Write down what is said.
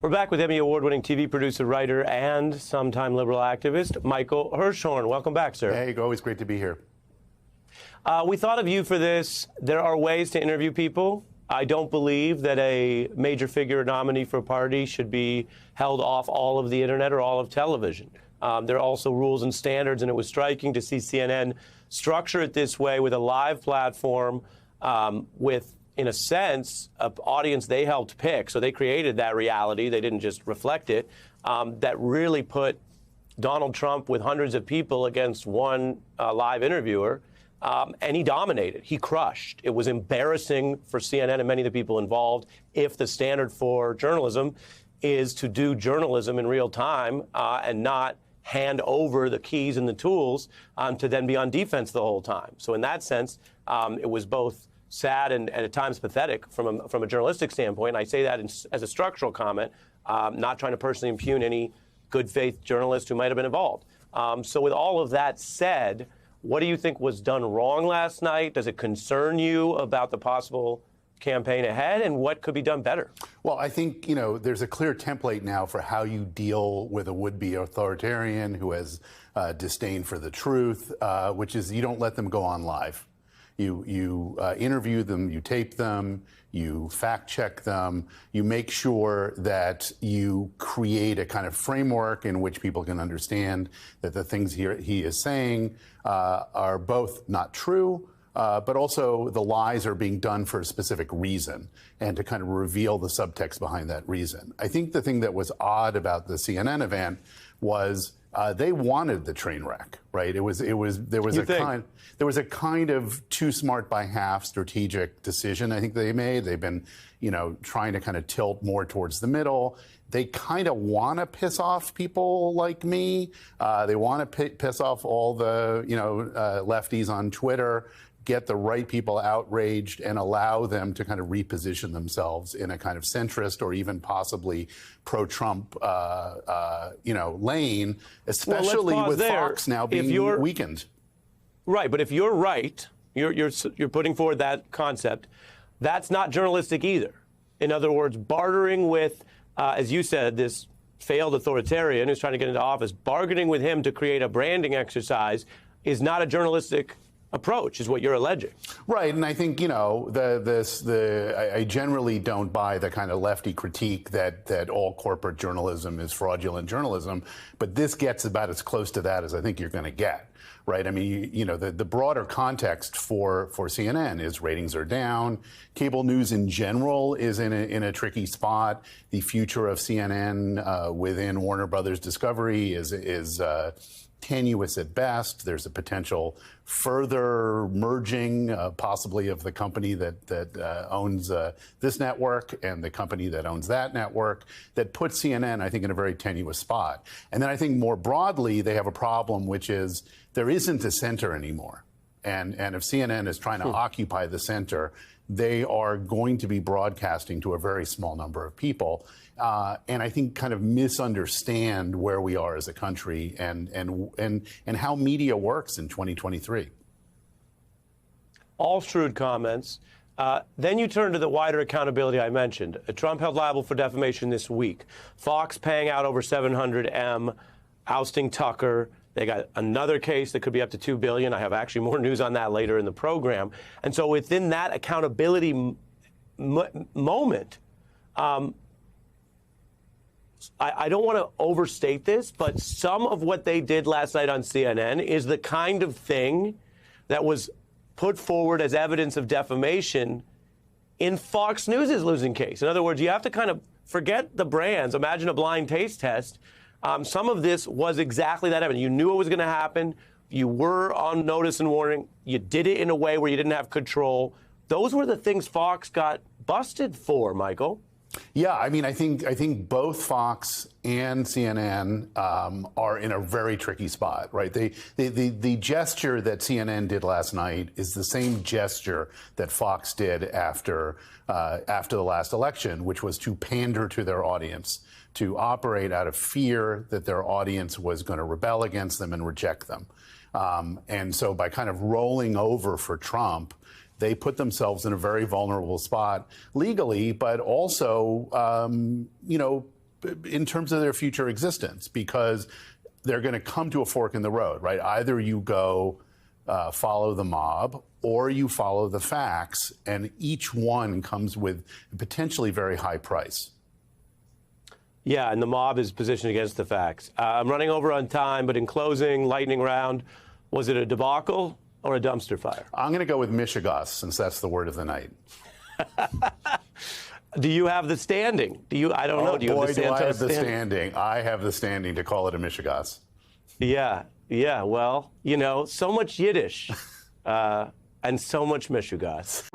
We're back with Emmy Award-winning TV producer, writer, and sometime liberal activist, Michael Hirschhorn. Welcome back, sir. Hey, always great to be here. We thought of you for this. There are ways to interview people. I don't believe that a major figure nominee for a party should be held off all of the internet or all of television. There are also rules and standards, and it was striking to see CNN structure it this way with a live platform with, in a sense, an audience they helped pick. So they created that reality. They didn't just reflect it. That really put Donald Trump with hundreds of people against one live interviewer. And he dominated. He crushed. It was embarrassing for CNN and many of the people involved if the standard for journalism is to do journalism in real time and not hand over the keys and the tools to then be on defense the whole time. So in that sense, it was both sad and at times pathetic from a journalistic standpoint. And I say that as a structural comment, not trying to personally impugn any good faith journalist who might have been involved. So with all of that said, what do you think was done wrong last night? Does it concern you about the possible campaign ahead, and what could be done better? Well, I think, there's a clear template now for how you deal with a would-be authoritarian who has disdain for the truth, which is you don't let them go on live. You interview them, you tape them, you fact check them, you make sure that you create a kind of framework in which people can understand that the things he is saying are both not true, but also the lies are being done for a specific reason, and to kind of reveal the subtext behind that reason. I think the thing that was odd about the CNN event was they wanted the train wreck, right? There was a kind of too smart by half strategic decision I think they made. They've been, trying to kind of tilt more towards the middle. They kind of want to piss off people like me. They want to piss off all the, lefties on Twitter, get the right people outraged and allow them to kind of reposition themselves in a kind of centrist or even possibly pro-Trump, lane, especially with Fox now being weakened. Right, but if you're right, you're putting forward that concept, that's not journalistic either. In other words, bartering with, as you said, this failed authoritarian who's trying to get into office, bargaining with him to create a branding exercise is not a journalistic approach, is what you're alleging. Right, and I think, I generally don't buy the kind of lefty critique that all corporate journalism is fraudulent journalism, but this gets about as close to that as I think you're going to get. Right. I mean, the broader context for CNN is ratings are down. Cable news in general is in a tricky spot. The future of CNN within Warner Brothers Discovery is tenuous at best. There's a potential further merging, possibly of the company that owns this network and the company that owns that network, that puts CNN, I think, in a very tenuous spot. And then I think more broadly, they have a problem, which is there isn't a center anymore. And if CNN is trying to occupy the center, they are going to be broadcasting to a very small number of people. And I think kind of misunderstand where we are as a country and how media works in 2023. All shrewd comments. Then you turn to the wider accountability I mentioned. Trump held liable for defamation this week. Fox paying out over $700 million, ousting Tucker. They got another case that could be up to $2 billion. I have actually more news on that later in the program. And so within that accountability moment, I don't want to overstate this, but some of what they did last night on CNN is the kind of thing that was put forward as evidence of defamation in Fox News' losing case. In other words, you have to kind of forget the brands. Imagine a blind taste test. Some of this was exactly that evidence. You knew it was going to happen. You were on notice and warning. You did it in a way where you didn't have control. Those were the things Fox got busted for, Michael. Yeah, I mean, I think both Fox and CNN are in a very tricky spot, right? The gesture that CNN did last night is the same gesture that Fox did after the last election, which was to pander to their audience, to operate out of fear that their audience was going to rebel against them and reject them. And so by kind of rolling over for Trump, they put themselves in a very vulnerable spot legally, but also, in terms of their future existence, because they're going to come to a fork in the road, right? Either you go follow the mob or you follow the facts, and each one comes with a potentially very high price. Yeah, and the mob is positioned against the facts. I'm running over on time, but in closing, lightning round, was it a debacle or a dumpster fire? I'm going to go with Michigas, since that's the word of the night. Do you have the standing? Do you? I don't know. Do you Boy, have the do I Santos have the standing. I have the standing to call it a Michigas. Yeah, yeah. Well, you know, so much Yiddish and so much Mishugas.